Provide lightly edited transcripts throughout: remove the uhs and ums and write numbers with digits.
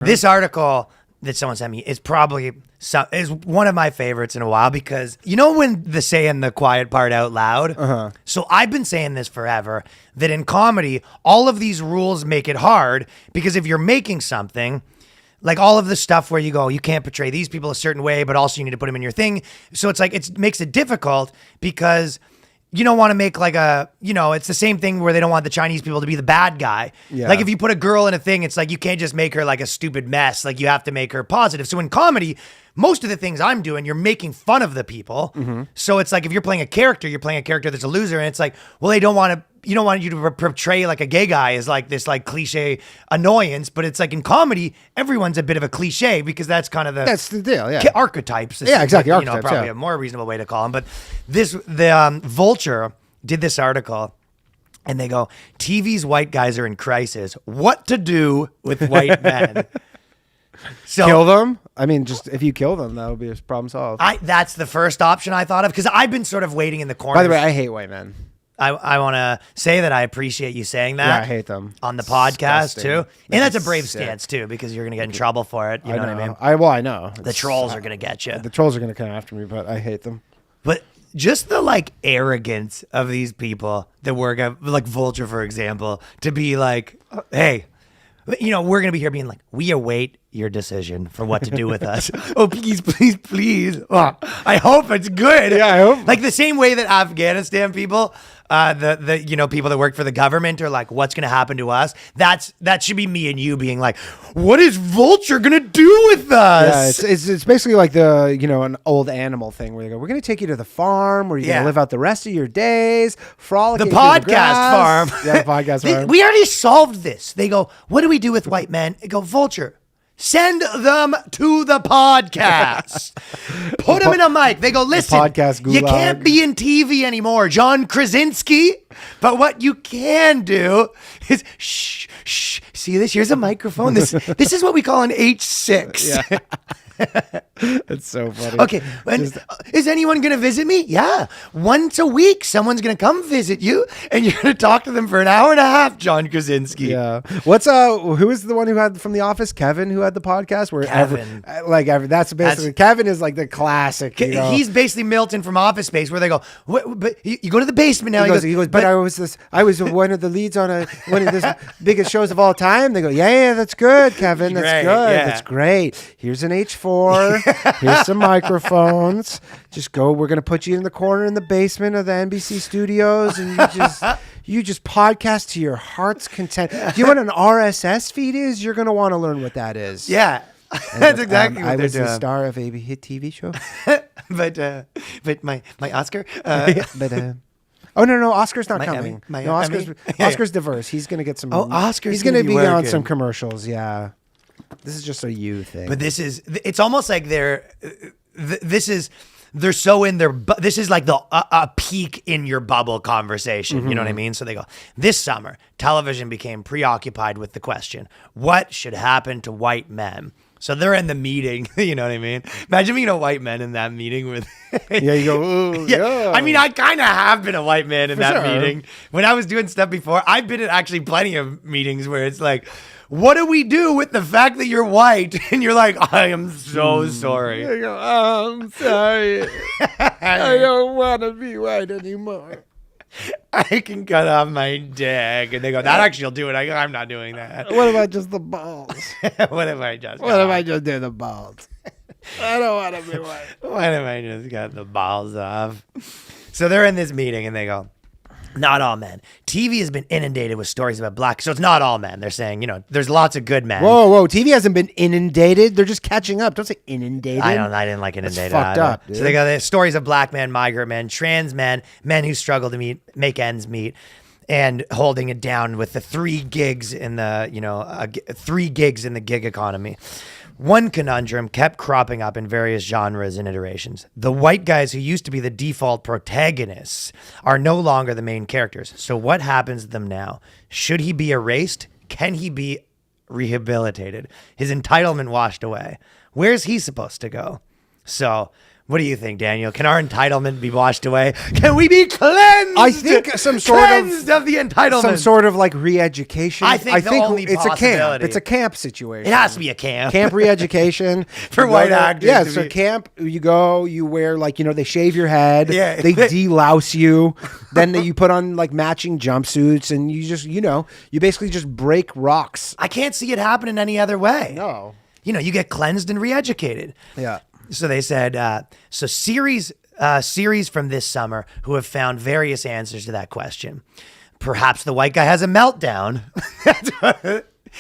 This article that someone sent me is probably is one of my favorites in a while because you know when the saying the quiet part out loud? Uh-huh. So I've been saying this forever, that in comedy, all of these rules make it hard because if you're making something, like all of the stuff where you go, you can't portray these people a certain way, but also you need to put them in your thing. So it's like, it makes it difficult because you don't want to make like it's the same thing where they don't want the Chinese people to be the bad guy. Yeah. Like if you put a girl in a thing, it's like, you can't just make her like a stupid mess. Like you have to make her positive. So in comedy, most of the things I'm doing, you're making fun of the people. Mm-hmm. So it's like, if you're playing a character that's a loser, and it's like, well, you don't want you to portray like a gay guy as like this like cliche annoyance, but it's like in comedy, everyone's a bit of a cliche because that's kind of That's the deal, yeah. Archetypes. Yeah, exactly, archetypes, probably yeah. a more reasonable way to call them. But the Vulture did this article, and they go, TV's white guys are in crisis. What to do with white men? So Kill them? I mean, just if you kill them, that would be a problem solved. That's the first option I thought of because I've been sort of waiting in the corner. By the way, I hate white men. I want to say that I appreciate you saying that. Yeah, I hate them. On the podcast, Disgusting. too. And that's a brave Sick. stance, too, because you're going to get in trouble for it. You know what I mean? I know. The trolls are going to get you. The trolls are going to come after me, but I hate them. But just the, like, arrogance of these people that work at, like, Vulture, for example, to be like, hey, we're going to be here being like, we await your decision for what to do with us. Oh, please, please, please. Oh, I hope it's good. Yeah, I hope. Like the same way that Afghanistan people, the people that work for the government are like, what's going to happen to us? That should be me and you being like, what is Vulture going to do with us? Yeah, it's basically like an old animal thing where they go, we're going to take you to the farm where you're going to live out the rest of your days, frolic. The podcast farm. Yeah, the podcast farm. We already solved this. They go, what do we do with white men? I go, Vulture. Send them to the podcast. Put them in a mic. They go, listen, podcast you gulag. can't be in TV anymore, John Krasinski. But what you can do is, shh. See this? Here's a microphone. This is what we call an H6. Yeah. That's so funny. Okay, is anyone going to visit me? Yeah. Once a week, someone's going to come visit you, and you're going to talk to them for an hour and a half, John Krasinski. Yeah. Who is the one who had from The Office? Kevin, who had the podcast? Where Kevin. That's basically, Kevin is like the classic. He's basically Milton from Office Space, where they go, but you go to the basement now. He goes, but I was one of the leads on one of the biggest shows of all time. They go, yeah, that's good, Kevin. That's Great, good. yeah. That's great. Here's an H4. Here's some microphones. Just go. We're gonna put you in the corner in the basement of the NBC studios, and you just podcast to your heart's content. Do you know what an RSS feed is? You're gonna want to learn what that is. Yeah. That's exactly what I they're was doing. the star of a hit TV show. but my Oscar. Oh no! Oscar's not My coming. Emmy? No, Oscar's diverse. He's gonna get some. Oscar's He's gonna be on working. some commercials. Yeah. This is just a you thing. But it's almost like they're so in their, this is like a peak in your bubble conversation. You know what I mean? So they go, this summer, television became preoccupied with the question, what should happen to white men? So they're in the meeting, you know what I mean? Imagine being a white man in that meeting with... Yeah, you go, ooh, yeah. I mean, I kind of have been a white man in For that sure. meeting. When I was doing stuff before, I've been at actually plenty of meetings where it's like, what do we do with the fact that you're white? And you're like, I am so sorry. I go, oh, I'm sorry. I don't want to be white anymore. I can cut off my dick. And they go, that actually will do it. I go, I'm not doing that. What about just the balls? What if I just What if I just do the balls? I don't want to be white. What if I just got the balls off? So they're in this meeting and they go, not all men. TV has been inundated with stories about black. So it's not all men. They're saying, there's lots of good men. Whoa. TV hasn't been inundated. They're just catching up. Don't say inundated. I didn't like inundated. That's fucked either. up, dude. So they go, the stories of black men, migrant men, trans men, men who struggle to make ends meet, and holding it down with the 3 gigs in the, 3 gigs in the gig economy. One conundrum kept cropping up in various genres and iterations. The white guys who used to be the default protagonists are no longer the main characters. So what happens to them now? Should he be erased? Can he be rehabilitated? His entitlement washed away. Where's he supposed to go? So What do you think, Daniel? Can our entitlement be washed away? Can we be cleansed? I think some sort cleansed of the entitlement. some sort of like re-education. I think the only it's a camp. possibility- It's a camp situation. It has to be a camp. Camp re-education For You go white there- actors Yeah, to so be- camp. You go. You wear like they shave your head. Yeah. They delouse you. Then you put on like matching jumpsuits, and you just you basically just break rocks. I can't see it happening any other way. No. You get cleansed and re-educated. Yeah. So they said, series from this summer who have found various answers to that question. Perhaps the white guy has a meltdown.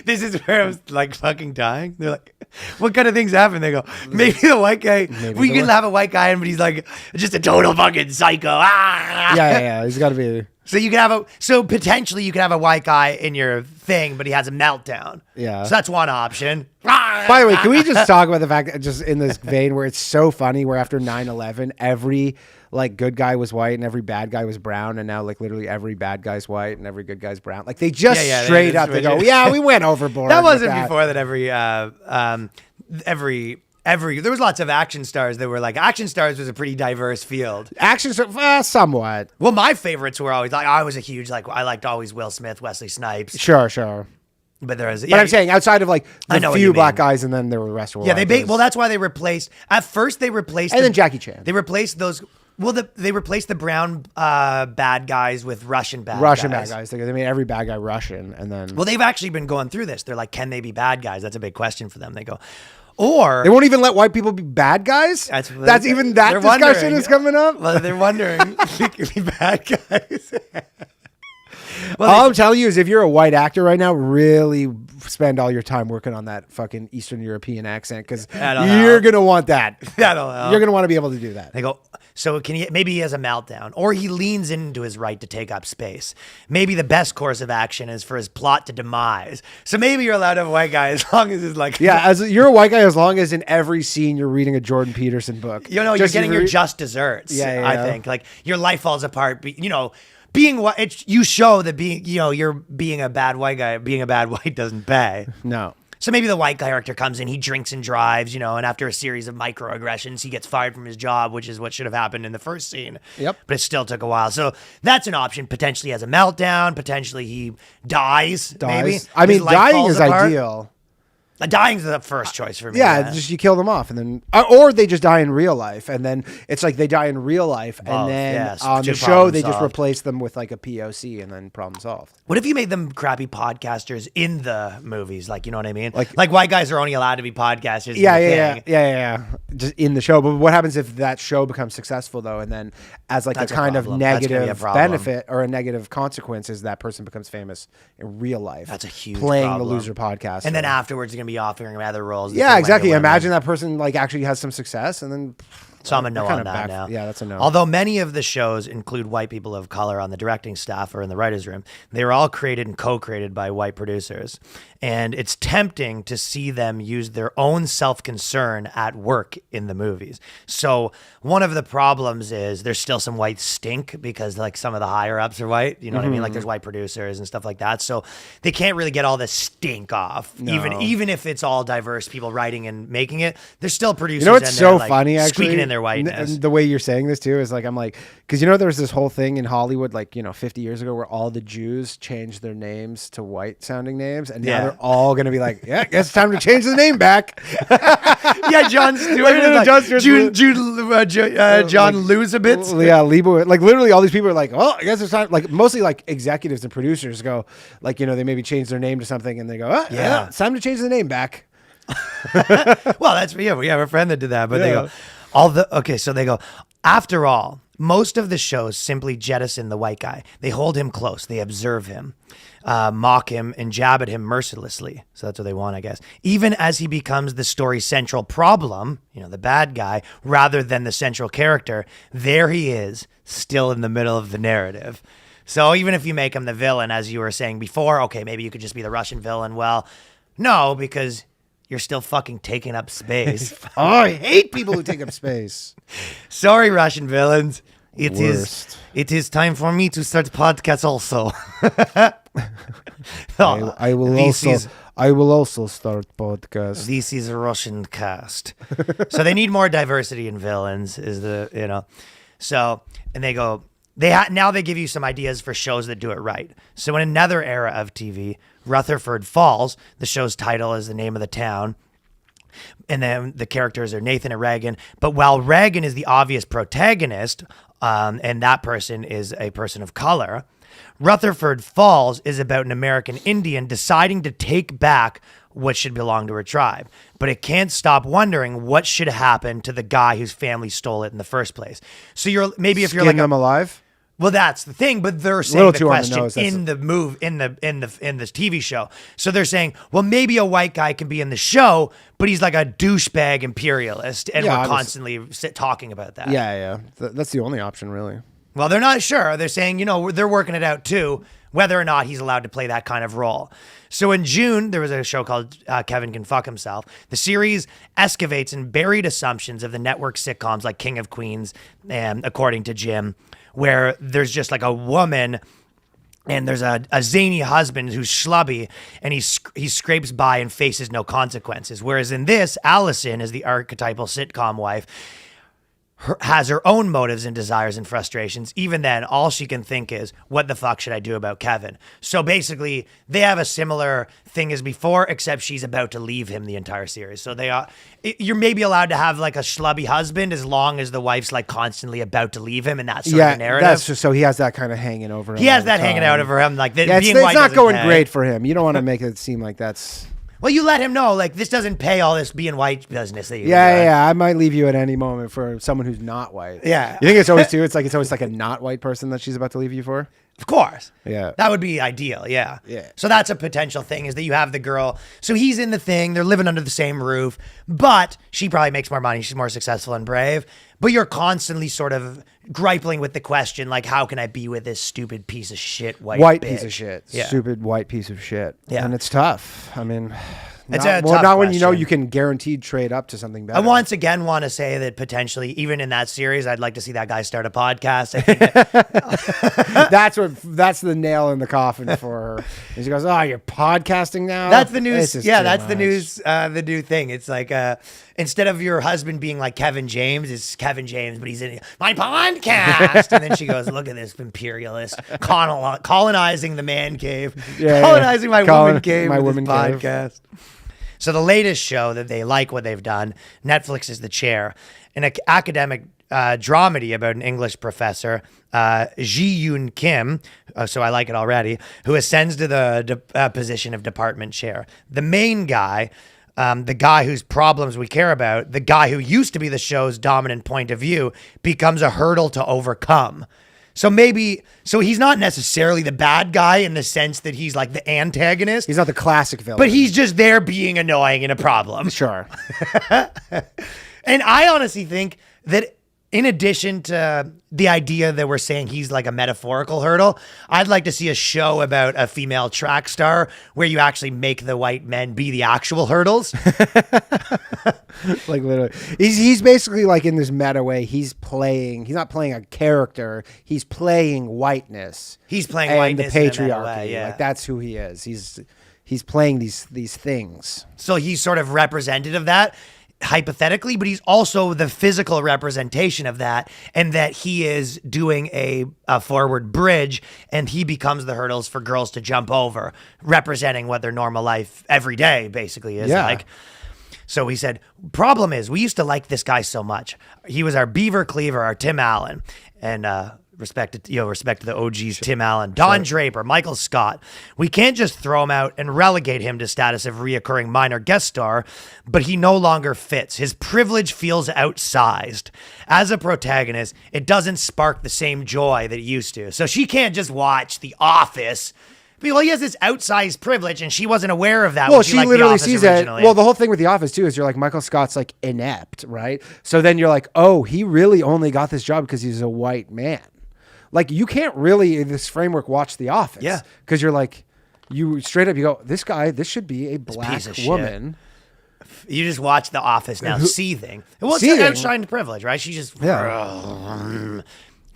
This is where I was like fucking dying. They're like, what kind of things happen? They go, maybe the white guy, we can have a white guy in, but he's like just a total fucking psycho. Ah! Yeah. He's got to be. So you can have potentially you can have a white guy in your thing, but he has a meltdown. Yeah. So that's one option. By the way, can we just talk about the fact that just in this vein where it's so funny where after 9/11, every like good guy was white and every bad guy was brown, and now like literally every bad guy's white and every good guy's brown. Like they just straight up they go, yeah, we went overboard. That wasn't with that. before that every there was lots of action stars that were like action stars was a pretty diverse field. Action somewhat. Well, my favorites were always like I was a huge like I liked always Will Smith, Wesley Snipes. Sure. But there was But I'm saying outside of like I the know what few you black mean. guys, and then there were the rest of the yeah, world. well that's why they replaced at first they replaced And then Jackie Chan. They replaced those they replaced the brown bad guys with Russian bad guys. They made every bad guy Russian, and then Well, they've actually been going through this. They're like, can they be bad guys? That's a big question for them. They go, or they won't even let white people be bad guys. That's even that they're discussion wondering. is coming up. Well, they're wondering if they could be bad guys. All I'm telling you is if you're a white actor right now, really spend all your time working on that fucking Eastern European accent because That'll you're help. going to want that. That'll help. You're going to want to be able to do that. They go, so maybe he has a meltdown or he leans into his right to take up space. Maybe the best course of action is for his plot to demise. So maybe you're allowed to have a white guy as long as it's like, Yeah, as you're a white guy as long as in every scene you're reading a Jordan Peterson book. you're getting your just desserts. Yeah. I think like your life falls apart. Being white, you show that you're being a bad white guy, being a bad white doesn't pay. No. So maybe the white character comes in, he drinks and drives, and after a series of microaggressions, he gets fired from his job, which is what should have happened in the first scene. Yep. But it still took a while. So that's an option. Potentially has a meltdown. Potentially he dies. Maybe. I mean, His life dying falls is apart. ideal. Dying's the first choice for me. Yeah, just you kill them off, and then, or they just die in real life, and then it's like they die in real life, and Both, then yes, on two the show problem they just solved. replace them with like a POC, and then problem solved. What if you made them crappy podcasters in the movies? Like, you know what I mean? Like- Like white guys are only allowed to be podcasters. in Yeah, the yeah, thing. just in the show. But what happens if that show becomes successful though, and then as like That's a a kind of problem. That's gonna be a negative problem. benefit or a negative consequence is that person becomes famous in real life? That's a huge playing problem. the loser podcast, And then afterwards, you're going to be offering other roles. that yeah, they might exactly. be women. Imagine that person like actually has some success, and then So I'm a no kinda on that now. Yeah, that's a no. Although many of the shows include white people of color on the directing staff or in the writer's room, they were all created and co-created by white producers. And it's tempting to see them use their own self-concern at work in the movies. So one of the problems is there's still some white stink because like some of the higher ups are white. You know what I mean? Like there's white producers and stuff like that. So they can't really get all the stink off. Even if it's all diverse people writing and making it, there's still producers. You know what's in there, so like, funny actually? squeaking in their whiteness. And the way you're saying this too is like, I'm like, because there was this whole thing in Hollywood, like, 50 years ago where all the Jews changed their names to white sounding names. And now Yeah. they're all going to be like, yeah, I guess it's time to change the name back. Yeah, John Stewart. Like, is like, Jon Stewart's John Luzabitz. Yeah, Leibowitz. Like literally all these people are like, well, I guess it's time. Like mostly like executives and producers go like, they maybe change their name to something and they go, yeah, it's time to change the name back. Well, we have a friend that did that, but they go, so they go, after all, most of the shows simply jettison the white guy. They hold him close. They observe him, mock him, and jab at him mercilessly. So that's what they want, I guess. Even as he becomes the story's central problem, the bad guy, rather than the central character, there he is, still in the middle of the narrative. So even if you make him the villain, as you were saying before, okay, maybe you could just be the Russian villain. Well, no, because you're still fucking taking up space. Oh, I hate people who take up space. Sorry, Russian villains. It is time for me to start podcast also. I will also start podcast. This is a Russian cast. So they need more diversity in villains So, and they go, now they give you some ideas for shows that do it right. So in another era of TV, Rutherford Falls, the show's title is the name of the town. And then the characters are Nathan and Reagan. But while Reagan is the obvious protagonist, and that person is a person of color, Rutherford Falls is about an American Indian deciding to take back what should belong to her tribe. But it can't stop wondering what should happen to the guy whose family stole it in the first place. So if you're like them alive. Well, that's the thing, but they're saying the question in the TV show. So they're saying, well, maybe a white guy can be in the show, but he's like a douchebag imperialist, and we're constantly talking about that. Yeah. That's the only option, really. Well, they're not sure. They're saying, they're working it out too, whether or not he's allowed to play that kind of role. So in June, there was a show called Kevin Can Fuck Himself. The series excavates in buried assumptions of the network sitcoms like King of Queens and According to Jim, where there's just like a woman and there's a zany husband who's schlubby and he scrapes by and faces no consequences. Whereas in this, Allison is the archetypal sitcom wife, has her own motives and desires and frustrations. Even then, all she can think is, what the fuck should I do about Kevin? So basically, they have a similar thing as before, except she's about to leave him the entire series. So you're maybe allowed to have like a schlubby husband as long as the wife's like constantly about to leave him, and that's sort of the narrative. That's just so he has that kind of hanging over him. He has that hanging out over him. Like it's not going great for him. You don't want to make it seem like that's... Well, you let him know, like, this doesn't pay all this being white business that you're doing. Yeah. I might leave you at any moment for someone who's not white. Yeah. You think it's always it's always like a not white person that she's about to leave you for? Of course. Yeah. That would be ideal, yeah. Yeah. So that's a potential thing, is that you have the girl. So he's in the thing. They're living under the same roof. But she probably makes more money. She's more successful and brave. But you're constantly sort of griping with the question, like, how can I be with this stupid piece of shit white bitch? Piece of shit. Yeah. Stupid white piece of shit. Yeah. And it's tough. I mean... It's not when you know you can guaranteed trade up to something better. I once again want to say that potentially, even in that series, I'd like to see that guy start a podcast. I think that's the nail in the coffin for her. And she goes, "Oh, you're podcasting now." That's the news. Yeah, that's much. the news. The new thing. It's like instead of your husband being like Kevin James, it's Kevin James, but he's in my podcast. And then she goes, "Look at this imperialist colonizing the man cave, colonizing my woman cave with this podcast." So the latest show that they like what they've done, Netflix is The Chair, an academic dramedy about an English professor, Ji Yoon Kim, so I like it already, who ascends to the position of department chair. The main guy, the guy whose problems we care about, the guy who used to be the show's dominant point of view, becomes a hurdle to overcome. So he's not necessarily the bad guy in the sense that he's like the antagonist. He's not the classic villain. But he's just there being annoying and a problem. Sure. And I honestly think that in addition to the idea that we're saying he's like a metaphorical hurdle, I'd like to see a show about a female track star where you actually make the white men be the actual hurdles. Like literally, he's basically like in this meta way. He's not playing a character. He's playing whiteness. He's playing and whiteness the in a patriarchy. meta way, yeah. Like that's who he is. He's playing these things. So he's sort of representative of that, hypothetically, but he's also the physical representation of that, and that he is doing a forward bridge, and he becomes the hurdles for girls to jump over, representing what their normal life every day basically is like. So he said, problem is, we used to like this guy so much. He was our Beaver Cleaver, our Tim Allen, and respect to the OGs, Tim Allen, Don Draper, Michael Scott. We can't just throw him out and relegate him to status of reoccurring minor guest star, but he no longer fits. His privilege feels outsized. As a protagonist, it doesn't spark the same joy that it used to. So she can't just watch The Office. Well, he has this outsized privilege, and she wasn't aware of that. Well, she literally sees it. Well, the whole thing with The Office, too, is you're like, Michael Scott's like inept, right? So then you're like, oh, he really only got this job because he's a white man. Like, you can't really, in this framework, watch The Office. Yeah. Because you're like, you straight up, you go, this should be a black woman. You just watch The Office now, seething. Well, it's outshined privilege, right? She just...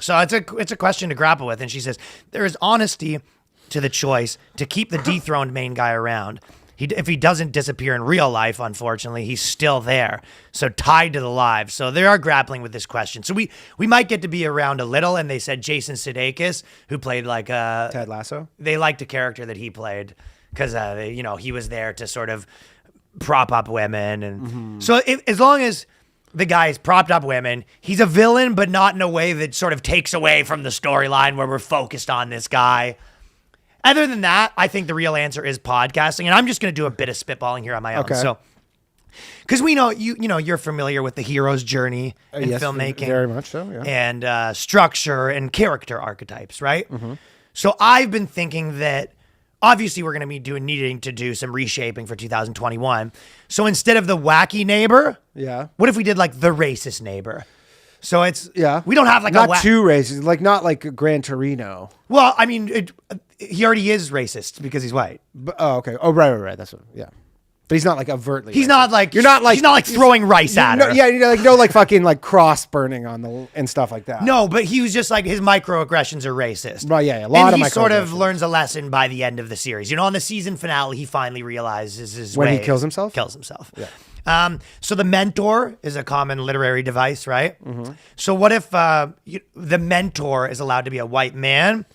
So it's a question to grapple with. And she says, there is honesty to the choice to keep the dethroned main guy around. If he doesn't disappear in real life, unfortunately, he's still there. So tied to the lives. So they are grappling with this question. So we might get to be around a little. And they said Jason Sudeikis, who played like Ted Lasso. They liked the character that he played because he was there to sort of prop up women. And so as long as the guy's propped up women, he's a villain, but not in a way that sort of takes away from the storyline where we're focused on this guy. Other than that, I think the real answer is podcasting, and I'm just going to do a bit of spitballing here on my own. Okay. So, because we know you're familiar with the hero's journey in Yes, filmmaking, very much so, yeah. and structure and character archetypes, right? So I've been thinking that obviously we're going to be needing to do some reshaping for 2021. So instead of the wacky neighbor, what if we did like the racist neighbor? So we don't have like not too racist, like not like Gran Torino. Well, I mean, he already is racist because he's white. But, okay. Oh, right. That's what. Yeah. But he's not like overtly. He's racist. not like He's not like throwing rice at her. No like fucking like cross burning on and stuff like that. No, but he was just like his microaggressions are racist. Well, yeah, a lot and of he sort of microaggressions. learns a lesson by the end of the series. On the season finale, he finally realizes his When he ways. kills himself? Kills himself. Yeah. So the mentor is a common literary device, right? So what if the mentor is allowed to be a white man?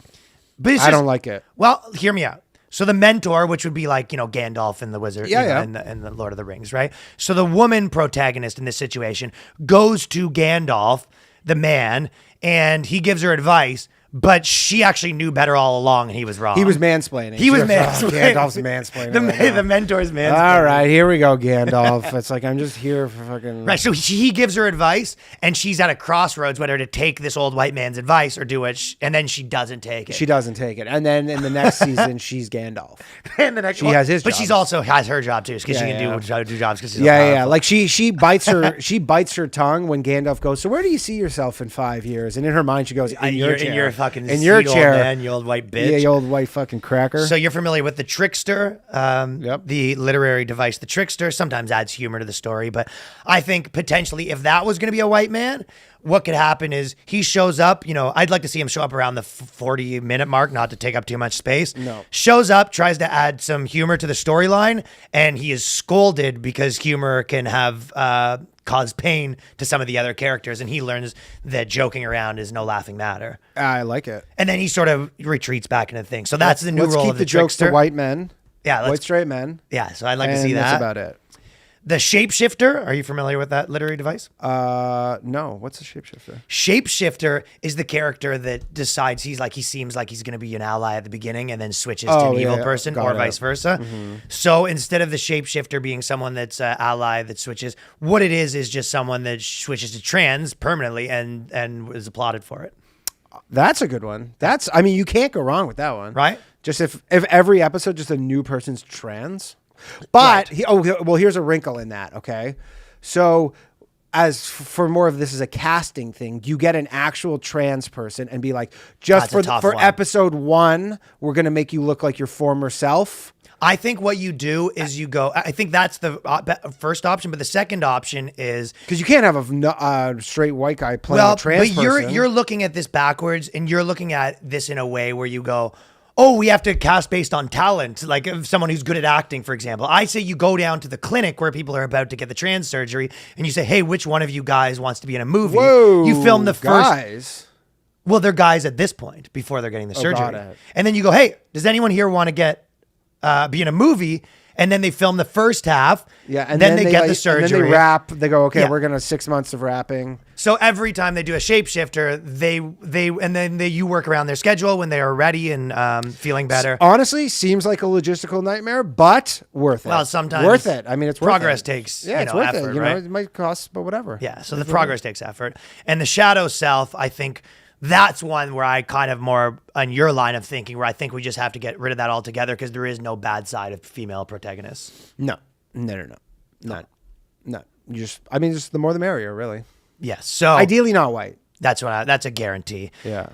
But I don't like it. Well, hear me out. So the mentor, which would be like, Gandalf and the Wizard, Yeah. and the Lord of the Rings, right? So the woman protagonist in this situation goes to Gandalf, the man, and he gives her advice, but she actually knew better all along, and he was wrong. He was mansplaining. He was mansplaining. mansplaining. Gandalf's mansplaining. The mentor's mansplaining. All right, here we go, Gandalf. It's like, I'm just here for fucking... Right, so he gives her advice, and she's at a crossroads whether to take this old white man's advice or do it, and then she doesn't take it. She doesn't take it. And then in the next season, she's Gandalf. And the next She has his but job. she's also has her job too, because she Yeah, can do jobs because she's Yeah. powerful. Like she bites her tongue when Gandalf goes, so where do you see yourself in 5 years? And in her mind, she goes, in your chair. In your fucking in your seat, chair. old man, you old white bitch. Yeah, you old white fucking cracker. So you're familiar with the trickster, the literary device, the trickster sometimes adds humor to the story, but I think potentially if that was going to be a white man, what could happen is he shows up, I'd like to see him show up around the 40-minute mark, not to take up too much space. No. Shows up, tries to add some humor to the storyline, and he is scolded because humor can have cause pain to some of the other characters, and he learns that joking around is no laughing matter. I like it. And then he sort of retreats back into things. So that's the new Let's role keep of the jokes trickster. to white men. Yeah, white straight men. Yeah, so I'd like to And see that. that's about it. The shapeshifter, are you familiar with that literary device? No. What's a shapeshifter? Shapeshifter is the character that decides he seems like he's going to be an ally at the beginning and then switches to an evil person or vice versa. So instead of the shapeshifter being someone that's an ally that switches, what it is just someone that switches to trans permanently and is applauded for it. That's a good one. You can't go wrong with that one. Right? Just if every episode just a new person's trans. But here's a wrinkle in that. Okay, so as for more of this is a casting thing, you get an actual trans person and be like, just That's a for tough one. episode 1, we're gonna make you look like your former self. I think what you do is you go. I think that's the first option, but the second option is Because you can't have a straight white guy playing a trans but person. you're looking at this backwards, and you're looking at this in a way where you go, oh, we have to cast based on talent, like if someone who's good at acting, for example. I say you go down to the clinic where people are about to get the trans surgery, and you say, hey, which one of you guys wants to be in a movie? Whoa, you film the first. guys. Well, they're guys at this point before they're getting the surgery, got it. and then you go, hey, does anyone here want to be in a movie? And then they film the first half. Yeah, and then they get the surgery. And then they rap. They go, okay, Yeah. we're gonna 6 months of rapping. So every time they do a shapeshifter, you work around their schedule when they are ready and feeling better. Honestly, seems like a logistical nightmare, but worth it. Well, sometimes worth it. I mean, it's worth progress it. takes it's worth effort, it. right? It might cost, but whatever. Yeah. So the progress takes effort, and the shadow self, I think. That's one where I kind of more on your line of thinking, where I think we just have to get rid of that altogether because there is no bad side of female protagonists. No. None. Just the more the merrier, really. Yes. So Ideally, not white. that's a guarantee. Yeah.